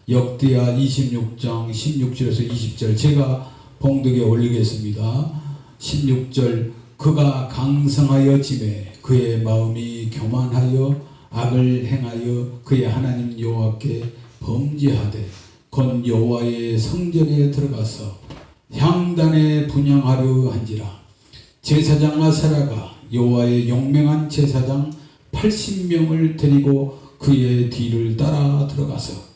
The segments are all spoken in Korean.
역대하 26장 16절에서 20절 제가 봉독에 올리겠습니다. 16절 그가 강성하여 짐에 그의 마음이 교만하여 악을 행하여 그의 하나님 여호와께 범죄하되 곧 여호와의 성전에 들어가서 향단에 분향하려 한지라. 제사장 아사랴가 여호와의 용맹한 제사장 80명을 데리고 그의 뒤를 따라 들어가서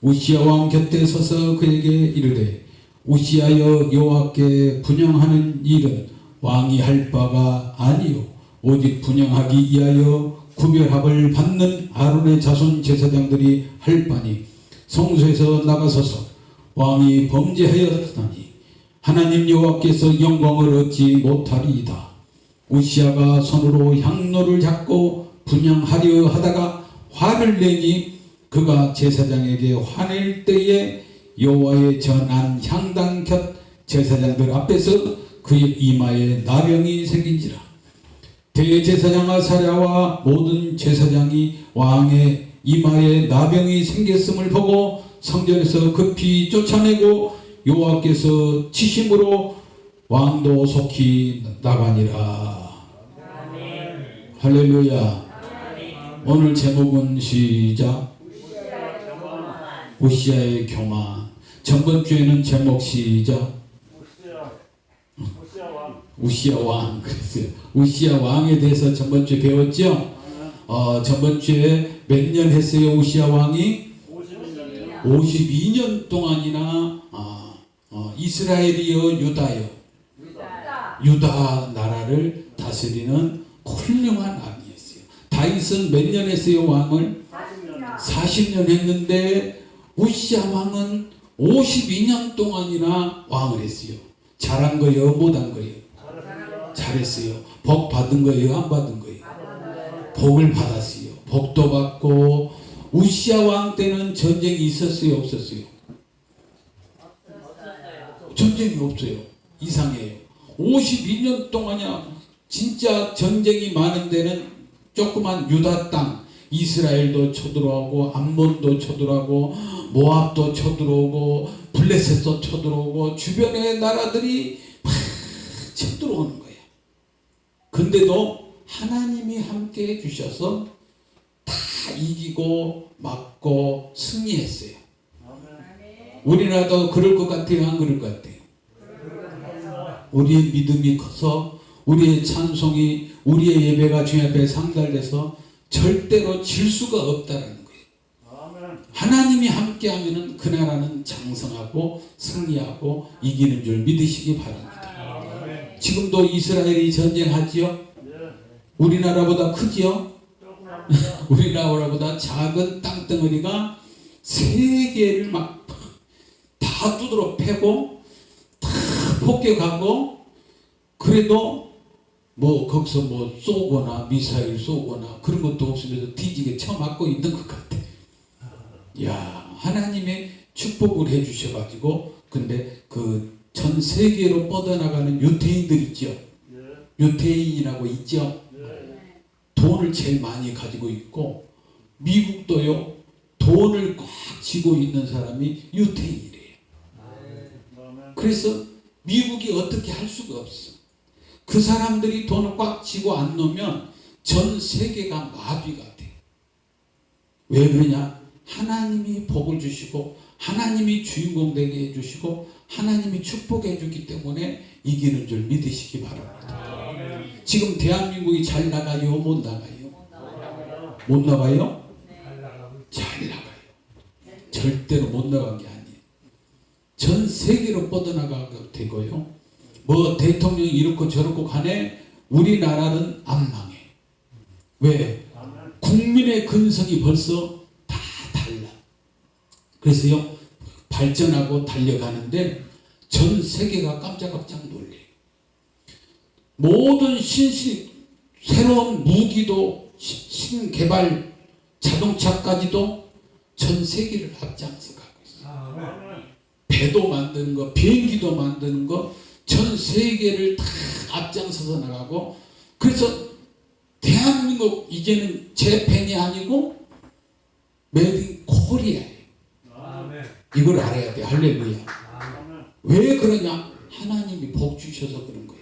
우시야 왕 곁에 서서 그에게 이르되 우시야여 여호와께 분향하는 일은 왕이 할 바가 아니요 오직 분향하기 위하여 구별합을 받는 아론의 자손 제사장들이 할 바니 성소에서 나가소서. 왕이 범죄하였으니 하나님 여호와께서 영광을 얻지 못하리이다. 우시야가 손으로 향로를 잡고 분향하려 하다가 화를 내니 그가 제사장에게 화낼 때에 여호와의 전한 향단 곁 제사장들 앞에서 그의 이마에 나병이 생긴지라. 대제사장 아사랴와 모든 제사장이 왕의 이마에 나병이 생겼음을 보고 성전에서 급히 쫓아내고 여호와께서 치심으로 왕도 속히 나가니라. 할렐루야. 오늘 제목은 시작. 우시야의 교만. 전번 주에는 제목 시작. 우시야 왕. 그랬어요. 우시야 왕에 대해서 전번 주에 배웠죠. 전번 주에 몇 년 했어요? 우시야 왕이 52년 동안이나 이스라엘이요 유다요 유다 나라를 다스리는 훌륭한 왕이었어요. 다윗은 몇 년 했어요? 왕을 40년 했는데 우시야 왕은 52년 동안이나 왕을 했어요. 잘한 거예요? 못한 거예요? 잘했어요. 복 받은 거예요? 안 받은 거예요? 복을 받았어요. 복도 받고. 우시야 왕 때는 전쟁이 있었어요? 없었어요? 전쟁이 없어요. 이상해요. 52년 동안이야 진짜 전쟁이 많은 데는 조그만 유다 땅 이스라엘도 쳐들어오고 암몬도 쳐들어오고 모압도 쳐들어오고 블레셋도 쳐들어오고 주변의 나라들이 막 쳐들어오는 거예요. 근데도 하나님이 함께 해주셔서 다 이기고 막고 승리했어요. 우리나라도 그럴 것 같아요? 안 그럴 것 같아요? 우리의 믿음이 커서 우리의 찬송이 우리의 예배가 주님 앞에 상달돼서 절대로 질 수가 없다는 거예요. 하나님이 함께하면 그 나라는 장성하고 승리하고 이기는 줄 믿으시기 바랍니다. 지금도 이스라엘이 전쟁하지요? 우리나라보다 크지요? 우리나라보다 작은 땅덩어리가 세계를 막 다 두드러 패고 다 폭격하고 그래도 뭐 거기서 뭐 쏘거나 미사일 쏘거나 그런 것도 없으면서 뒤지게 쳐맞고 있는 것 같아. 야, 하나님의 축복을 해주셔가지고 근데 그 전 세계로 뻗어나가는 유태인들 있죠. 유태인이라고 있죠. 돈을 제일 많이 가지고 있고 미국도요 돈을 꽉 쥐고 있는 사람이 유태인이래요. 그래서 미국이 어떻게 할 수가 없어. 그 사람들이 돈을 꽉 쥐고 안 놓으면 전 세계가 마비가 돼. 왜 그러냐? 하나님이 복을 주시고 하나님이 주인공 되게 해주시고 하나님이 축복해 주기 때문에 이기는 줄 믿으시기 바랍니다. 지금 대한민국이 잘 나가요? 못 나가요? 못 나가요? 잘 나가요. 절대로 못 나간 게 아니에요. 전 세계로 뻗어나가게 되고요. 뭐 대통령이 이렇고 저렇고 간에 우리나라는 안 망해. 왜? 국민의 근성이 벌써 다 달라. 그래서요 발전하고 달려가는데 전 세계가 깜짝깜짝 놀래요. 모든 새로운 무기도 신개발 자동차까지도 전 세계를 앞장서 가고 있어요. 배도 만드는 거, 비행기도 만드는 거, 전 세계를 다 앞장서서 나가고, 그래서 대한민국 이제는 재팬이 아니고 메이드 인 코리아예요. 이걸 알아야 돼. 할렐루야. 왜 그러냐? 하나님이 복 주셔서 그런 거예요.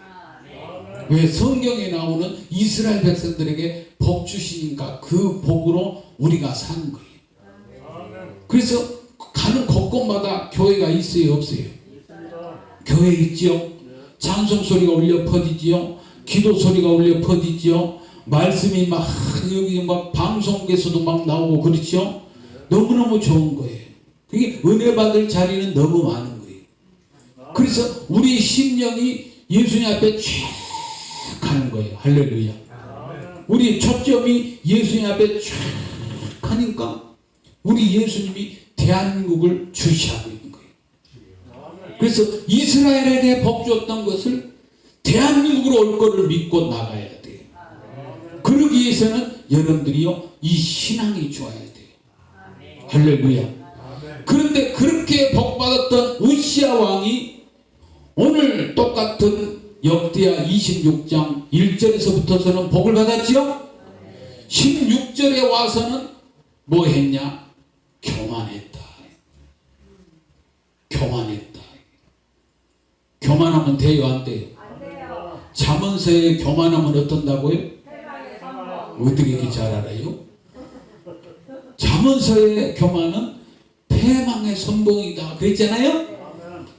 왜 성경에 나오는 이스라엘 백성들에게 복 주시니까 그 복으로 우리가 사는 거예요. 그래서 가는 곳곳마다 교회가 있어요, 없어요? 교회 있지요. 찬송 소리가 울려 퍼지지요. 기도 소리가 울려 퍼지지요. 말씀이 막 여기 막 방송국에서도 막 나오고 그렇죠. 너무너무 좋은 거예요. 그게 은혜 받을 자리는 너무 많은 거예요. 그래서 우리 심령이 예수님 앞에 쫙 가는 거예요. 할렐루야. 우리 초점이 예수님 앞에 쫙 가니까 우리 예수님이 대한민국을 주시하고 있는 거예요. 그래서 이스라엘에게 복 줬던 것을 대한민국으로 올 거를 믿고 나가야 돼요. 그러기 위해서는 여러분들이요, 이 신앙이 좋아야 돼요. 할렐루야. 그런데 그렇게 복받았던 우시야 왕이 오늘 똑같은 역대하 26장 1절에서부터서는 복을 받았지요. 16절에 와서는 뭐 했냐? 교만했다. 교만했다. 교만하면 돼요, 안 돼요? 안 돼요. 잠언서에 교만하면 어떤다고요? 세상의 선복. 어떻게 이렇게 잘 알아요? 잠언서의 교만은 패망의 선봉이다 그랬잖아요.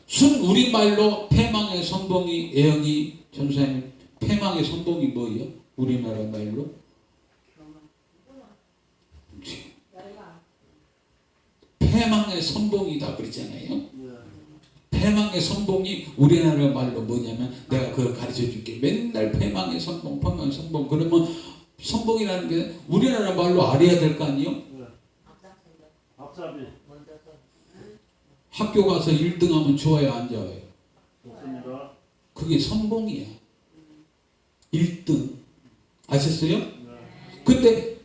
순 우리말로 패망의 선봉이, 애영이 전사님, 패망의 선봉이 뭐예요? 우리나라 말로? 패망의 선봉이다 그랬잖아요. 패망의 선봉이 우리나라 말로 뭐냐면, 내가 그걸 가르쳐 줄게. 맨날 패망의 선봉, 패망의 선봉. 그러면 선봉이라는 게 우리나라 말로 알아야 될 거 아니에요? 앞잡이. 학교 가서 1등 하면 좋아요, 안 좋아요? 좋습니다. 그게 선봉이야. 1등. 아셨어요? 네. 근데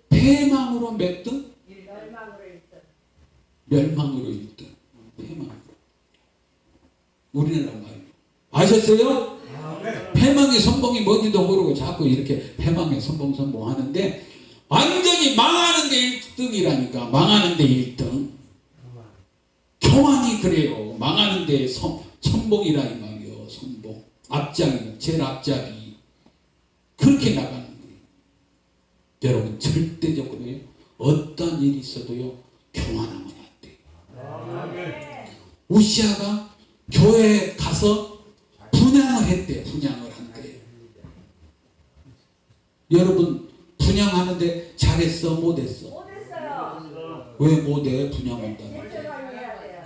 패망으로 몇 등? 멸망으로 일등. 멸망으로 1등. 패망으로. 우리나라 말로. 아셨어요? 패망의 선봉이 뭔지도 모르고 자꾸 이렇게 패망의 선봉 하는데, 완전히 망하는데 1등이라니까. 망하는데 1등. 교만이 그래요. 망하는데 선봉이라 이 말이요. 선봉. 앞장이, 제일 앞잡이. 그렇게 나가는 거예요. 여러분, 절대적으로요, 어떤 일이 있어도요, 교만하면 안 돼요. 우시아가 교회에 가서 분향을 했대요. 분향을 한대요. 여러분, 분향하는데 잘했어? 못했어? 못했어요. 왜 못해? 분향한다는 거. 제대로 해야 돼요.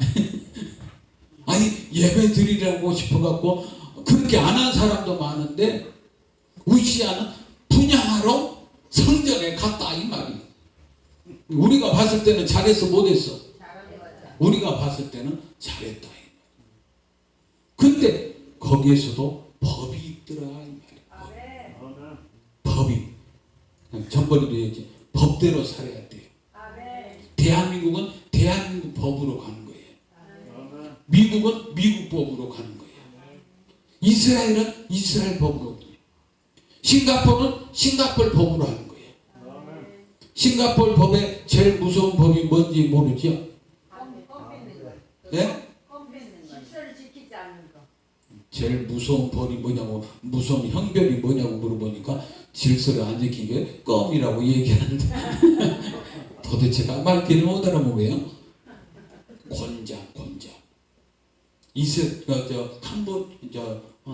아니, 예배 드리려고 싶어갖고 그렇게 안 한 사람도 많은데, 우시아는 분향하러 성전에 갔다 이 말이에요. 우리가 봤을 때는 잘했어? 못했어? 잘한 거죠. 우리가 봤을 때는 잘했다. 근데 거기에서도 법이 있더라 이 말이에요. 아멘. 법이. 전번에도 얘기했지. 법대로 살아야 돼요. 아멘. 대한민국은 대한민국 법으로 가는 거예요. 아멘. 미국은 미국 법으로 가는 거예요. 이스라엘은 이스라엘 법으로. 싱가포르는 싱가포르 법으로 하는 거예요. 싱가포르 법의 제일 무서운 법이 뭔지 모르죠? 껌 거. 예? 껌 뺏는 거. 질서를 지키지 않는 거. 제일 무서운 벌이 뭐냐고, 무서운 형벌이 뭐냐고 물어보니까 질서를 안 지킨 게 껌이라고 얘기하는데 도대체가 말귀를 못 알아보게요. 권장.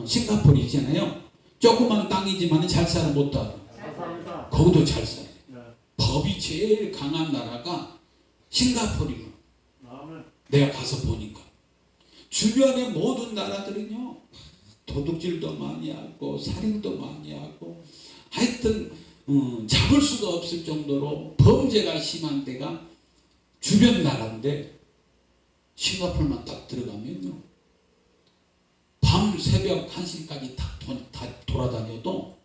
싱가포르 있잖아요. 조그만 땅이지만 잘 살아 못 살아. 거기도 잘 살아요. 법이 제일 강한 나라가 싱가포르예요. 내가 가서 보니까 주변의 모든 나라들은요, 도둑질도 많이 하고 살인도 많이 하고, 하여튼 잡을 수가 없을 정도로 범죄가 심한 데가 주변 나라인데, 싱가포르만 딱 들어가면요, 밤 새벽 1시까지 다 돌아다녀도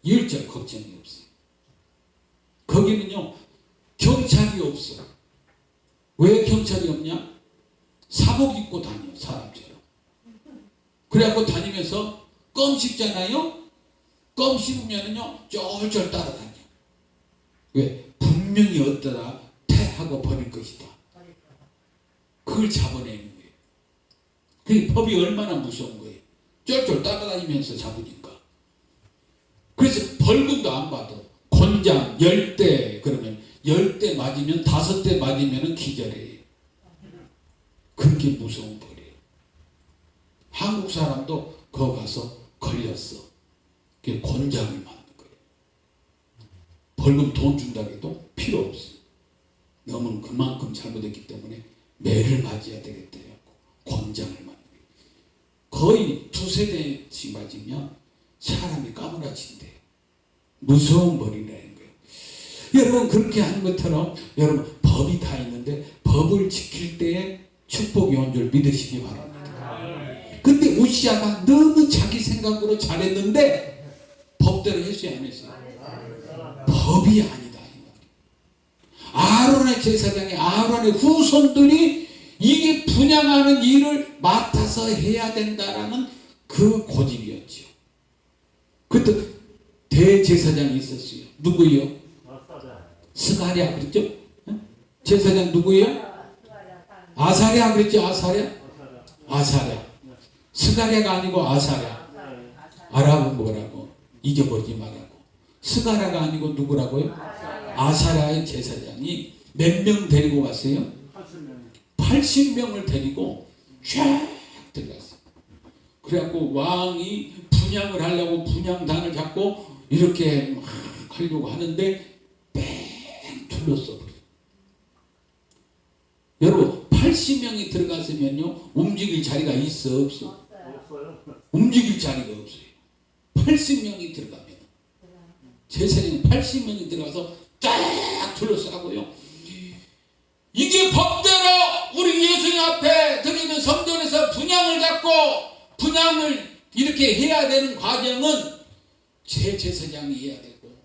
일절 걱정이 없어요. 거기는요, 경찰이 없어. 왜 경찰이 없냐? 사복 입고 다녀, 사람처럼. 그래갖고 다니면서 껌 씹잖아요? 껌 씹으면은요, 쫄쫄 따라다녀. 왜? 분명히 어떠다 패하고 버릴 것이다. 그걸 잡아내는 거예요. 그 법이 얼마나 무서운 거예요. 쫄쫄 따라다니면서 잡으니까. 그래서 벌금도 안 받아. 권장 10대 그러면 10대 맞으면 5대 맞으면 기절해요. 그렇게 무서운 벌이에요. 한국 사람도 거기 가서 걸렸어. 그게 권장을 맞는 거예요. 벌금 돈 준다고 해도 필요 없어. 너는 그만큼 잘못했기 때문에 매를 맞아야 되겠다 해갖고 권장을 맞는 거예요. 거의 2세대씩 맞으면 사람이 까무라진대요. 무서운 벌이라는 거예요. 여러분 그렇게 하는 것처럼 여러분 법이 다 있는데 법을 지킬 때에 축복이 온 줄 믿으시기 바랍니다. 근데 우시아가 너무 자기 생각으로 잘했는데 법대로 했어요 안 했어요? 법이 아니다. 아론의 제사장이 아론의 후손들이 이게 분양하는 일을 맡아서 해야 된다라는 그 고집이었죠. 그때 대제사장이 있었어요. 누구요? 스가랴 그랬죠? 제사장 누구요? 아사랴 그랬죠? 아사랴. 스가랴가 아니고 아사랴. 알아본 거라고. 잊어버리지 말라고. 스가랴가 아니고 누구라고요? 아사랴의 제사장이 몇 명 데리고 갔어요? 80명을 데리고 쫙 들어갔어요. 그래갖고 왕이 분양을 하려고 분양단을 잡고 이렇게 막 하려고 하는데 뺑 둘렀어. 여러분 80명이 들어갔으면요 움직일 자리가 있어 없어? 움직일 자리가 없어요. 80명이 들어가면 제사장이 80명이 들어가서 쫙 둘러싸고요. 이게 법대로 우리 예수님 앞에 드리는 성전에서 분양을 잡고 분양을 이렇게 해야 되는 과정은 제사장이 해야 되고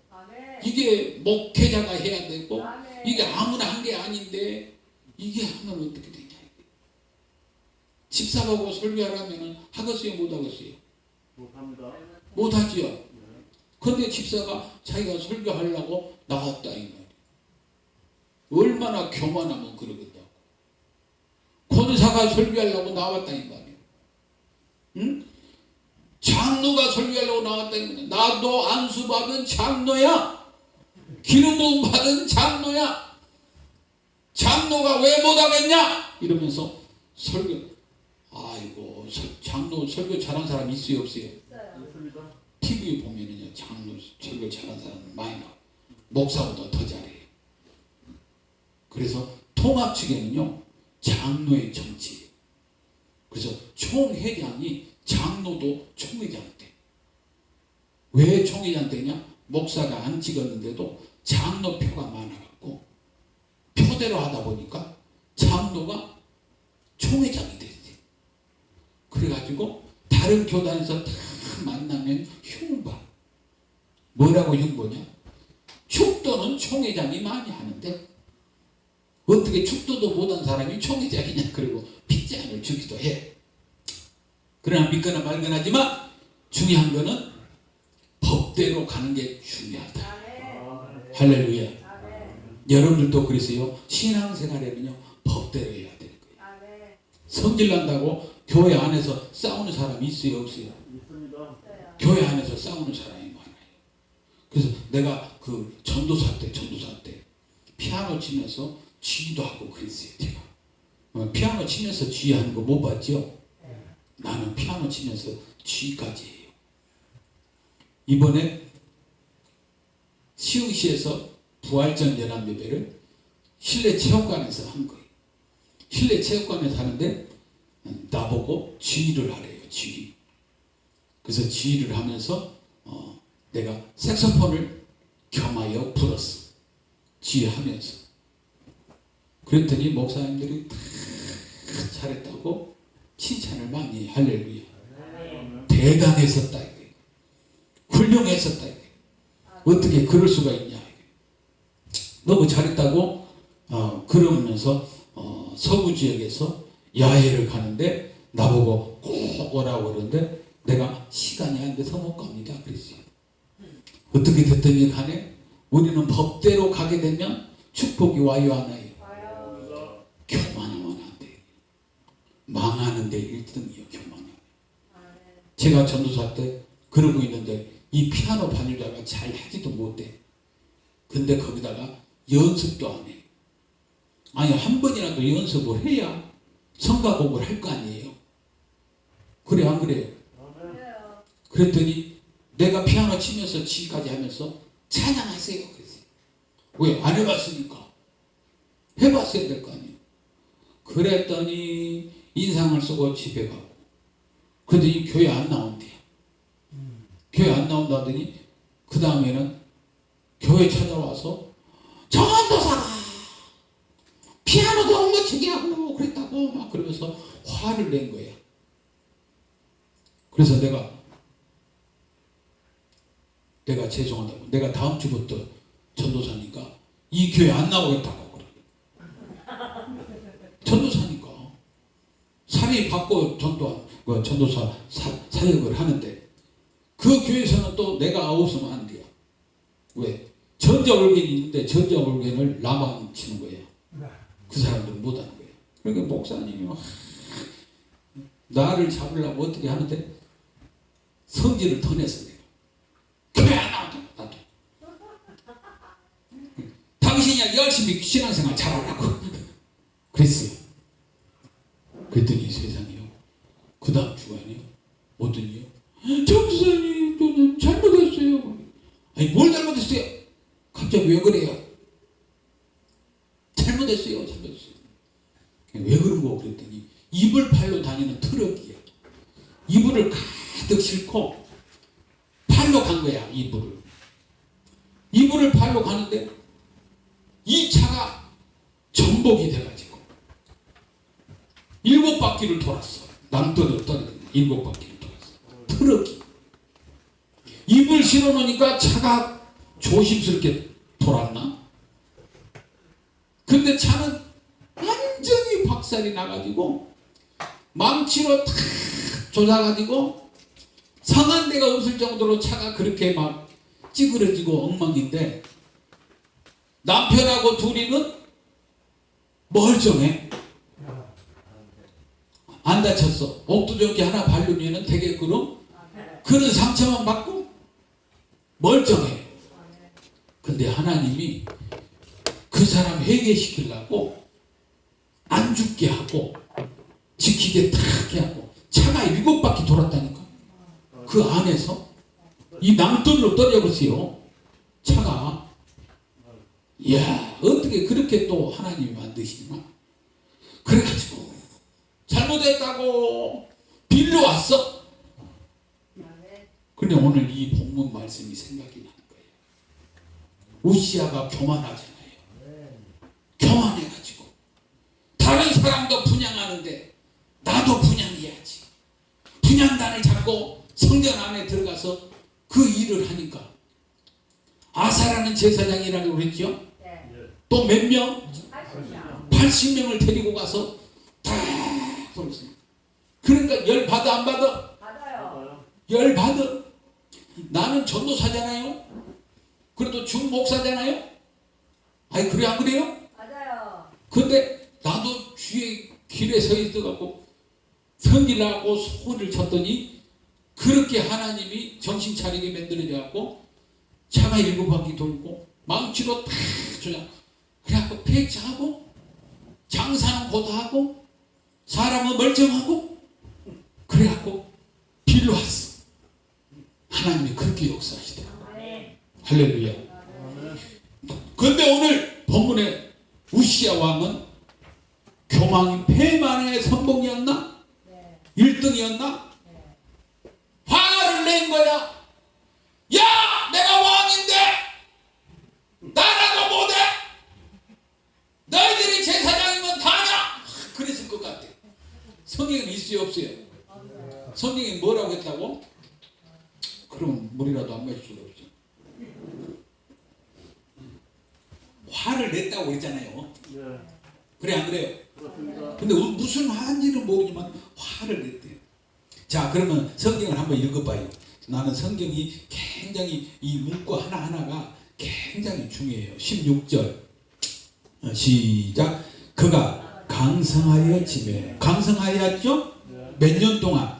이게 목회자가 해야 되고 이게 아무나 한 게 아닌데 이게 하면 어떻게 되냐. 집사하고 설교하라면 하겠어요 못 하겠어요? 못합니다. 못하지요. 근데 집사가 자기가 설교하려고 나왔다 이 말이에요. 얼마나 교만하면 그러겠다고. 권사가 설교하려고 나왔다 이 말이에요. 응? 장로가 설교하려고 나왔다 이 말이에요. 나도 안수받은 장로야. 기름 부음 받은 장로야. 장로가 왜 못하겠냐? 이러면서 설교. 아이고 장로 설교 잘한 사람 있어요 없어요? 있습니다. TV 보면은요 장로 설교 잘한 사람 많이 나와. 목사보다 더 잘해요. 그래서 통합 측에는요 장로의 정치예요. 그래서 총회장이 장로도 총회장 돼. 왜 총회장 되냐? 목사가 안 찍었는데도 장로표가 많아갖고 표대로 하다 보니까 장로가 총회장이 됐어요. 그래가지고 다른 교단에서 다 만나면 흉봐. 뭐라고 흉보냐? 축도는 총회장이 많이 하는데 어떻게 축도도 못한 사람이 총회장이냐. 그리고 빗장을 주기도 해. 그러나 믿거나 말거나 하지만 중요한 거는 법대로 가는 게 중요하다. 할렐루야. 여러분들도 그랬어요. 신앙생활에는요 법대로 해야 되는 거예요. 성질 난다고 교회 안에서 싸우는 사람이 있어요 없어요? 있습니다. 교회 안에서 싸우는 사람이 많아요. 그래서 내가 그 전도사 때 피아노 치면서 쥐도 하고 그랬어요. 제가 피아노 치면서 쥐 하는 거 못 봤죠? 나는 피아노 치면서 쥐까지 해요. 이번에 시흥시에서 부활절 연합예배를 실내 체육관에서 한 거예요. 실내 체육관에서 하는데 나보고 지휘를 하래요. 지휘. 그래서 지휘를 하면서 내가 색소폰을 겸하여 불었어. 지휘하면서. 그랬더니 목사님들이 다 잘했다고 칭찬을 많이 해. 할렐루야. 대단했었다 이게. 훌륭했었다 이게. 어떻게 그럴 수가 있냐 이게. 너무 잘했다고 그러면서 서구 지역에서 야외를 가는데 나보고 꼭 오라고 그러는데 내가 시간이 안 돼서 못 갑니다 그랬어요. 어떻게 됐더니 간에 우리는 법대로 가게 되면 축복이 와요 안 와요? 교만하면 안 돼. 세계 1등이에요. 교만이. 제가 전도사 때 그러고 있는데 이 피아노 반주자가 잘 하지도 못해. 근데 거기다가 연습도 안 해. 아니 한 번이라도 연습을 해야 성가곡을 할 거 아니에요. 그래 안 그래요? 그래요. 그랬더니 내가 피아노 치면서 지금까지 하면서 찬양하세요. 그랬어요. 왜? 안 해봤으니까. 해봤어야 될 거 아니에요. 그랬더니 인상을 쓰고 집에 가고. 그랬더니 교회 안 나온대요. 교회 안 나온다더니 그 다음에는 교회 찾아와서 전도사가 피아노도 못 치게 하고 그랬다고 막 그러면서 화를 낸 거예요. 그래서 내가 죄송하다고 내가 다음 주부터 전도사니까 이 교회 안 나오겠다고 그래. 전도사니까 사리 받고 전도사 사역을 하는데 그 교회에서는 또 내가 아웃으면 안 돼요. 왜? 전자올겐이 있는데 전자올겐을 나만 치는 거예요. 그 사람들은 못 하는 거예요. 그러니까 목사님이 나를 잡으려고 어떻게 하는데 성질을 더 냈어. 내가 교회 안 나온다. 나도 당신이 열심히 신앙생활 잘하라고 그랬어요. 그랬더니 세상에요. 그 다음 주간에요. 어떠니요? 전도사님 저는 잘못했어요. 아니 뭘 잘못했어요? 갑자기 왜 그래요? 잘못했어요. 왜 그런 거 그랬더니 이불 팔로 다니는 트럭이야. 이불을 가득 싣고 팔로 간 거야. 이불을 팔로 가는데 이 차가 전복이 돼가지고 7바퀴를 돌았어. 남편을 떠나는 7바퀴를 돌았어. 트럭이. 이불 실어놓으니까 차가 조심스럽게 돌았나? 근데 차는 완전히 박살이 나가지고 망치로 탁 조사가지고 상한 데가 없을 정도로 차가 그렇게 막 찌그러지고 엉망인데 남편하고 둘이는 멀쩡해. 안 다쳤어. 옥두전기 하나 바르면은 되겠구나. 그런 상처만 받고 멀쩡해. 근데 하나님이 그 사람 회개시키려고 안 죽게 하고 지키게 탁 하고 차가 7바퀴 돌았다니까. 그 안에서 이 낭떠러지로 떨어졌어요. 차가. 이야 어떻게 그렇게 또 하나님이 만드시나. 그래가지고 잘못했다고 빌려왔어. 근데 오늘 이 본문 말씀이 생각이 나는 거예요. 우시아가 교만하잖아요. 교만해가지고 다른 사람도 분양하는데 나도 분양해야지. 분양단을 잡고 성전 안에 들어가서 그 일을 하니까 아사라는 제사장이라고 그랬죠. 또 몇 명? 80명을 데리고 가서 다 돌았어요. 그러니까 열 받아 안 받아? 받아요. 열 받아. 나는 전도사잖아요. 그래도 중목사잖아요. 아니 그래 안 그래요? 맞아요. 근데 나도 주의 길에 서 있어갖고 성질나고 소리를 쳤더니 그렇게 하나님이 정신 차리게 만들어져갖고 차가 7바퀴 돌고 망치로 탁 조작. 그래갖고 폐차하고 장사는 고도하고 사람은 멀쩡하고 그래갖고 빌로 왔어. 하나님이 그렇게 역사하시더라고요. 할렐루야. 그런데 오늘 본문에 우시아 왕은 교만이 패만의 선봉이었나? 1등이었나? 화를 낸 거야. 야 내가 왕인데 나라도 못해? 너희들이 제사장이면 다냐? 그랬을 것 같아. 성경에 있어요 없어요? 성경에 뭐라고 했다고? 그럼 물이라도 안 마실 수가 없죠. 화를 냈다고 그랬잖아요. 네, 그래 안 그래요? 그렇습니다. 근데 무슨 화인지는 모르지만 화를 냈대요. 자 그러면 성경을 한번 읽어봐요. 나는 성경이 굉장히 이 문구 하나하나가 굉장히 중요해요. 16절 시작. 그가 강성하여 지매 강성하였죠? 몇 년 동안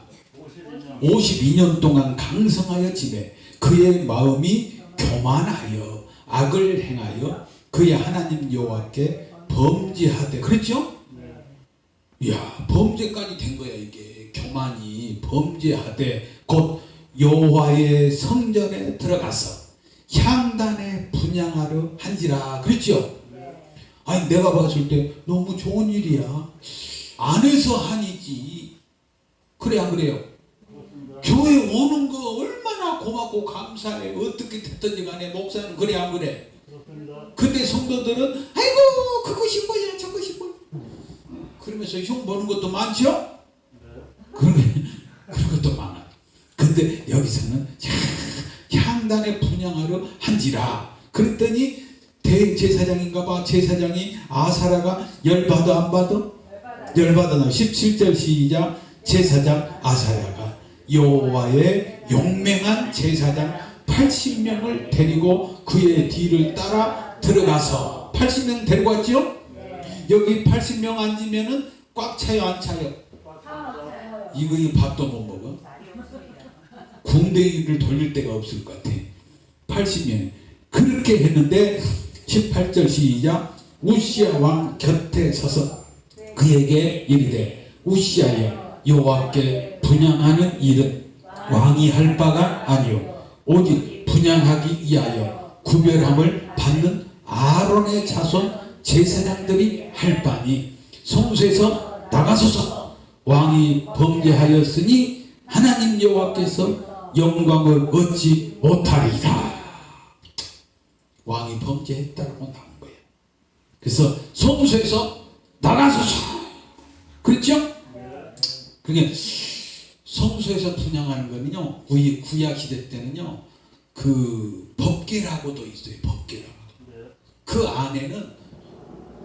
52년. 52년 동안 강성하여 지내 그의 마음이 교만하여 악을 행하여 그의 하나님 여호와께 범죄하되 그렇죠? 네. 이야 범죄까지 된 거야 이게 교만이 범죄하되 곧 여호와의 성전에 들어가서 향단에 분향하려 한지라 그렇죠? 아니 내가 봤을 때 너무 좋은 일이야 안에서 한이지 그래 안 그래요? 그렇습니다. 교회 오는 거 얼마나 고맙고 감사해 어떻게 됐든지 간에 목사는 그래 안 그래? 그렇습니다. 근데 성도들은 아이고 그것이 뭐야 저것이 뭐야 그러면서 흉 보는 것도 많죠? 네. 그런 것도 많아 근데 여기서는 향단에 분향하려 한지라 그랬더니 대제사장인가 봐 제사장이 아사라가 열받아 안 받아? 열받아 나 17절 시작 제사장 아사야가 여호와의 용맹한 제사장 80명을 데리고 그의 뒤를 따라 들어가서 80명 데리고 왔죠? 여기 80명 앉으면은 꽉 차요 안 차요? 이거 밥도 못 먹어 궁뎅이를 돌릴 데가 없을 것 같아 80명 그렇게 했는데 18절 시작 우시야 왕 곁에 서서 그에게 이르되 우시야여 여호와께 분향하는 일은 왕이 할 바가 아니요 오직 분향하기 위하여 구별함을 받는 아론의 자손 제사장들이 할 바니 성소에서 나가소서 왕이 범죄하였으니 하나님 여호와께서 영광을 얻지 못하리이다 왕이 범죄했다고 나온 거예요 그래서 성소에서 나가소서 그렇죠? 그게 성소에서 분향하는 거는요 우리 구약 시대 때는요 그 법궤라고도 있어요 법궤라고 네. 그 안에는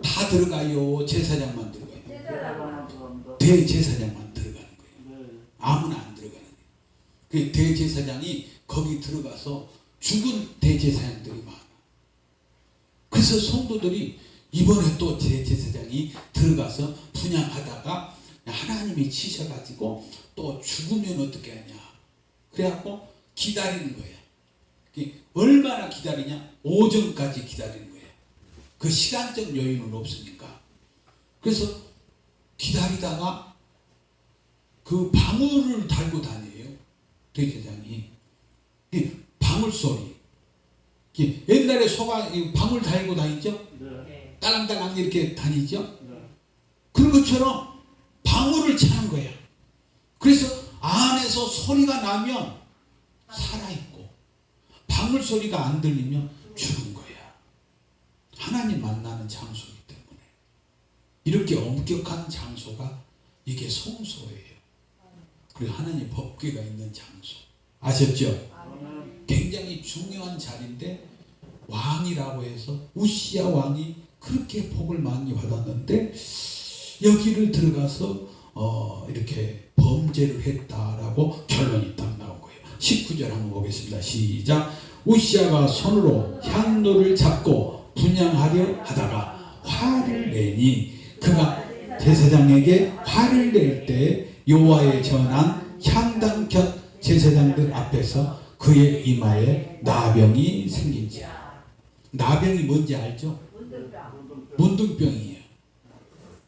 다 들어가요 제사장만 들어가요 제사장만 들어갑니다. 대제사장만 들어가는 거예요 네. 아무나 안 들어가는 거예요 그 대제사장이 거기 들어가서 죽은 대제사장들이 많아 그래서 성도들이 이번에 또 대제사장이 들어가서 분향하다가 하나님이 치셔가지고 또 죽으면 어떻게 하냐 그래갖고 기다리는 거예요 얼마나 기다리냐 오전까지 기다리는 거예요 그 시간적 여유는 없으니까 그래서 기다리다가 그 방울을 달고 다녀요 대제사장이 방울 소리 옛날에 소가 방울 달고 다니죠 네. 딸랑딸랑 이렇게 다니죠 네. 그런 것처럼 방울을 차는 거야 그래서 안에서 소리가 나면 살아있고 방울 소리가 안 들리면 죽은 거야 하나님 만나는 장소이기 때문에 이렇게 엄격한 장소가 이게 성소예요 그리고 하나님 법궤가 있는 장소 아셨죠? 아멘. 굉장히 중요한 자리인데 왕이라고 해서 우시야 왕이 그렇게 복을 많이 받았는데 여기를 들어가서 이렇게 범죄를 했다라고 결론이 딱 나온 거예요 19절 한번 보겠습니다 시작 우시야가 손으로 향로를 잡고 분향하려 하다가 화를 내니 그가 제사장에게 화를 낼 때 여호와의 전한 향단 곁 제사장들 앞에서 그의 이마에 나병이 생긴지라 나병이 뭔지 알죠? 문둥병이에요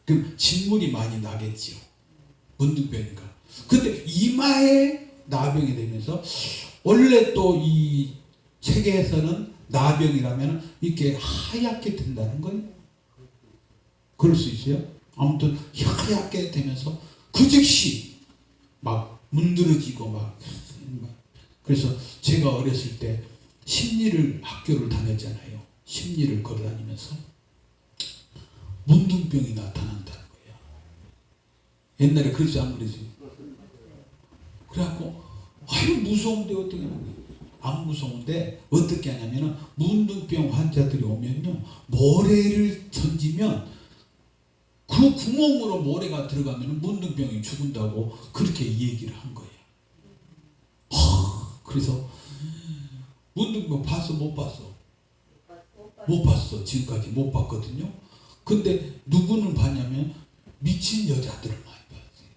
그럼 진물이 많이 나겠지요 문둥병이니까 근데 이마에 나병이 되면서 원래 또 이 책에서는 나병이라면 이렇게 하얗게 된다는 거예요 그럴 수 있어요 아무튼 하얗게 되면서 그 즉시 막 문드러지고 막 그래서 제가 어렸을 때 심리를 학교를 다녔잖아요 심리를 걸어다니면서 문둥병이 나타난다는 거예요 옛날에 그랬어요 안 그랬어요 그래갖고 아유 무서운데 어떻게 하냐 안 무서운데 어떻게 하냐면은 문둥병 환자들이 오면요 모래를 던지면 그 구멍으로 모래가 들어가면 문둥병이 죽는다고 그렇게 얘기를 한 거예요 그래서 문둥병 봤어 못 봤어? 못 봤어 지금까지 못 봤거든요 근데 누구는 봤냐면 미친 여자들을 많이 봤어요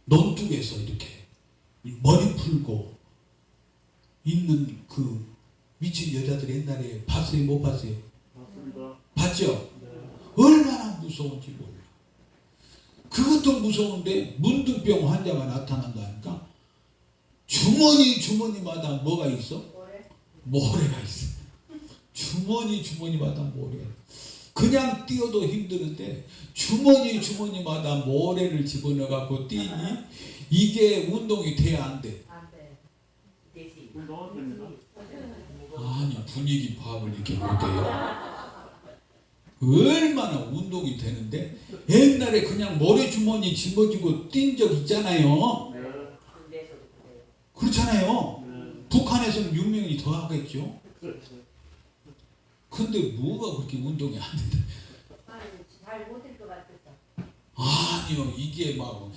논둑에서 이렇게 머리 풀고 있는 그 미친 여자들 옛날에 봤어요? 못 봤어요? 맞습니다. 봤죠? 네. 얼마나 무서운지 몰라. 그것도 무서운데 문둥병 환자가 나타난다니까 주머니마다 뭐가 있어? 뭐래? 모래가 있어. 주머니마다 모래. 그냥 뛰어도 힘드는데 주머니마다 모래를 집어넣어갖고 뛰니 이게 운동이 돼야 안 돼. 안 돼. 되지. 운동은 됩니다. 아니 분위기 파악을 이렇게 못해요. 얼마나 운동이 되는데 옛날에 그냥 모래주머니 집어주고 뛴 적 있잖아요. 네. 군대에서도 그래요. 그렇잖아요. 네. 북한에서는 6명이 더 하겠죠. 그렇죠. 근데 뭐가 그렇게 운동이 안 된다. 아니, 잘 못할 것 같았어. 아니요, 이게 막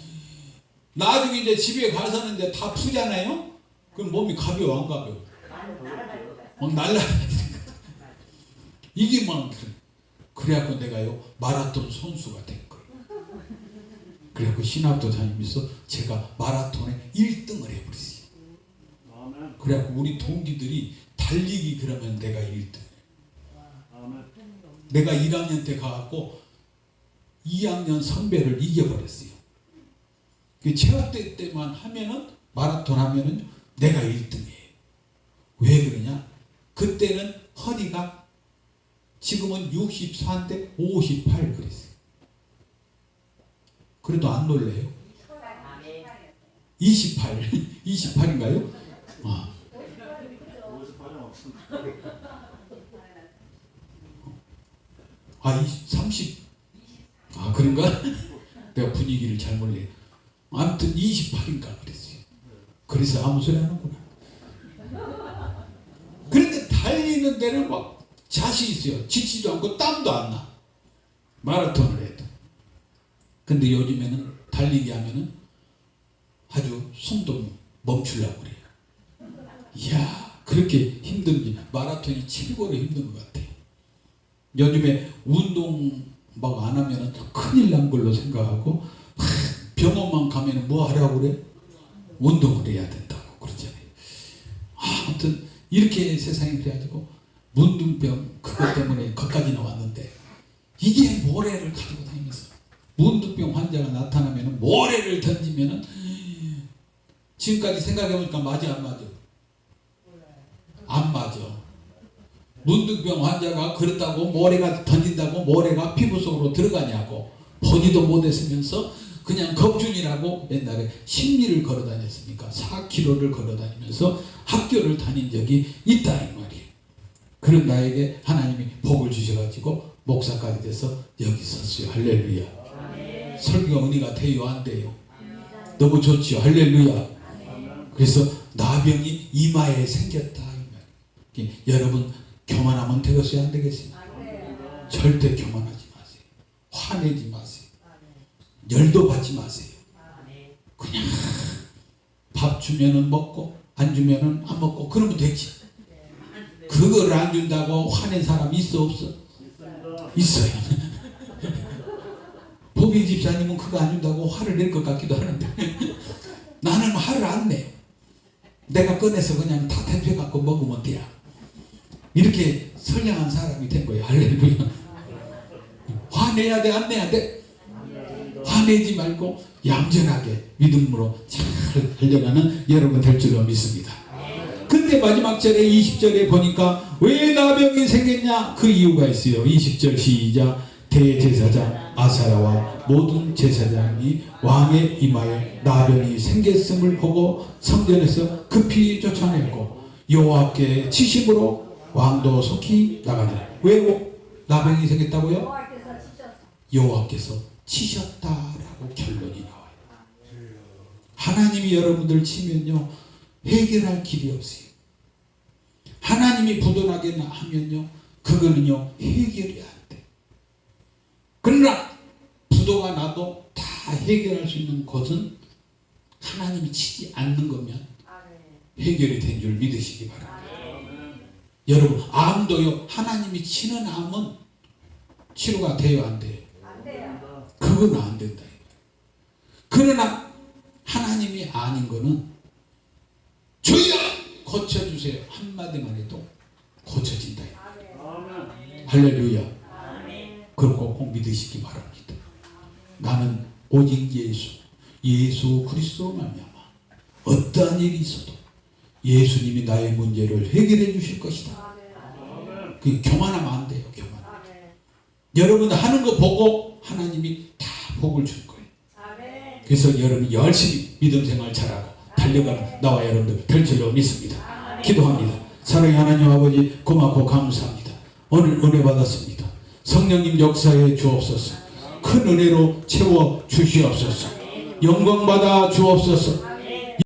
나중에 이제 집에 가서는데 다 푸잖아요. 그럼 몸이 가벼워 안 가벼워? 많이 날아갈 것 같아. 막 날라다니니까. 이게 막 그래갖고 내가요 마라톤 선수가 된 거예요. 그래갖고 신학도 다니면서 제가 마라톤에 1등을 해버렸어요. 아멘. 그래갖고 우리 동기들이 달리기 그러면 내가 1등. 아멘. 내가 1학년 때 가갖고 2학년 선배를 이겨버렸어요. 그 체육대 때만 하면은 마라톤 하면은 내가 1등이에요. 왜 그러냐? 그때는 허리가 지금은 64인데 58 그랬어요. 그래도 안 놀래요. 28, 28인가요? 아, 58은 없습니다. 아, 30. 아, 그런가? 내가 분위기를 잘 몰래. 아무튼 28인가 그랬어요. 그래서 아무 소리 안 하는구나. 그런데 달리는 데는 막 자신 있어요. 지치지도 않고 땀도 안 나. 마라톤을 해도. 근데 요즘에는 달리기 하면은 아주 숨도 멈추려고 그래요. 이야, 그렇게 힘든지 마라톤이 최고로 힘든 것 같아요. 요즘에 운동 막 안 하면은 큰일 난 걸로 생각하고 병원만 가면은 뭐 하라고 그래? 운동을 해야 된다고 그러잖아요. 아무튼 이렇게 세상이 그래가지고 문둥병 그것 때문에 거기까지 나왔는데 이게 모래를 가지고 다니면서 문둥병 환자가 나타나면은 모래를 던지면은 지금까지 생각해보니까 맞아 안 맞아? 안 맞아. 문둥병 환자가 그렇다고 모래가 던진다고 모래가 피부 속으로 들어가냐고 보지도 못했으면서 그냥 겁준이라고 옛날에 10리를 걸어 다녔으니까 4km를 걸어 다니면서 학교를 다닌 적이 있다 이 말이에요. 그런 나에게 하나님이 복을 주셔가지고 목사까지 돼서 여기 섰어요. 할렐루야. 설교가 은혜가 돼요 안 돼요? 너무 좋지요. 할렐루야. 그래서 나병이 이마에 생겼다 이 말이에요. 여러분 교만하면 되겠어요 안 되겠어요? 절대 교만하지 마세요. 화내지 마세요. 열도 받지 마세요. 그냥 밥 주면은 먹고 안 주면은 안 먹고 그러면 되지. 그걸 안 준다고 화낸 사람 있어 없어? 있어요. 보비 집사님은 그거 안 준다고 화를 낼 것 같기도 하는데 나는 화를 안 내요. 내가 꺼내서 그냥 다 대표 갖고 먹으면 돼요. 이렇게 선량한 사람이 된 거예요. 할렐루야. 화내야 돼 안 내야 돼? 화내지 말고 얌전하게 믿음으로 잘 하려가는 여러분 될 줄로 믿습니다. 근데 마지막 절에 20절에 보니까 왜 나병이 생겼냐? 그 이유가 있어요. 20절 시작. 대제사장 아사야와 모든 제사장이 왕의 이마에 나병이 생겼음을 보고 성전에서 급히 쫓아냈고 여호와께 치심으로 왕도 속히 나가니라. 왜 나병이 생겼다고요? 여호와께서 치셨어. 여호와께서 치셨다라고 결론이 나와요. 하나님이 여러분들 치면요 해결할 길이 없어요. 하나님이 부도나게 하면요 그거는요 해결이 안 돼. 그러나 부도가 나도 다 해결할 수 있는 것은 하나님이 치지 않는 거면 해결이 된 줄 믿으시기 바랍니다. 여러분 암도요 하나님이 치는 암은 치료가 돼요 안 돼요? 안 돼요. 그건 안 된다. 그러나 하나님이 아닌 거는 주여 고쳐주세요 한마디만 해도 고쳐진다. 아멘. 할렐루야. 그렇고 꼭 믿으시기 바랍니다. 나는 오직 예수 그리스도로 말미암아 어떠한 일이 있어도 예수님이 나의 문제를 해결해 주실 것이다. 아멘. 그 교만하면 안 돼요. 교만. 여러분 하는 거 보고 하나님이 다 복을 줄 거예요. 그래서 여러분 열심히 믿음 생활 잘하고 달려가는 나와 여러분들 될 줄로 믿습니다. 기도합니다. 사랑의 하나님 아버지 고맙고 감사합니다. 오늘 은혜 받았습니다. 성령님 역사해 주옵소서. 큰 은혜로 채워 주시옵소서. 영광 받아 주옵소서.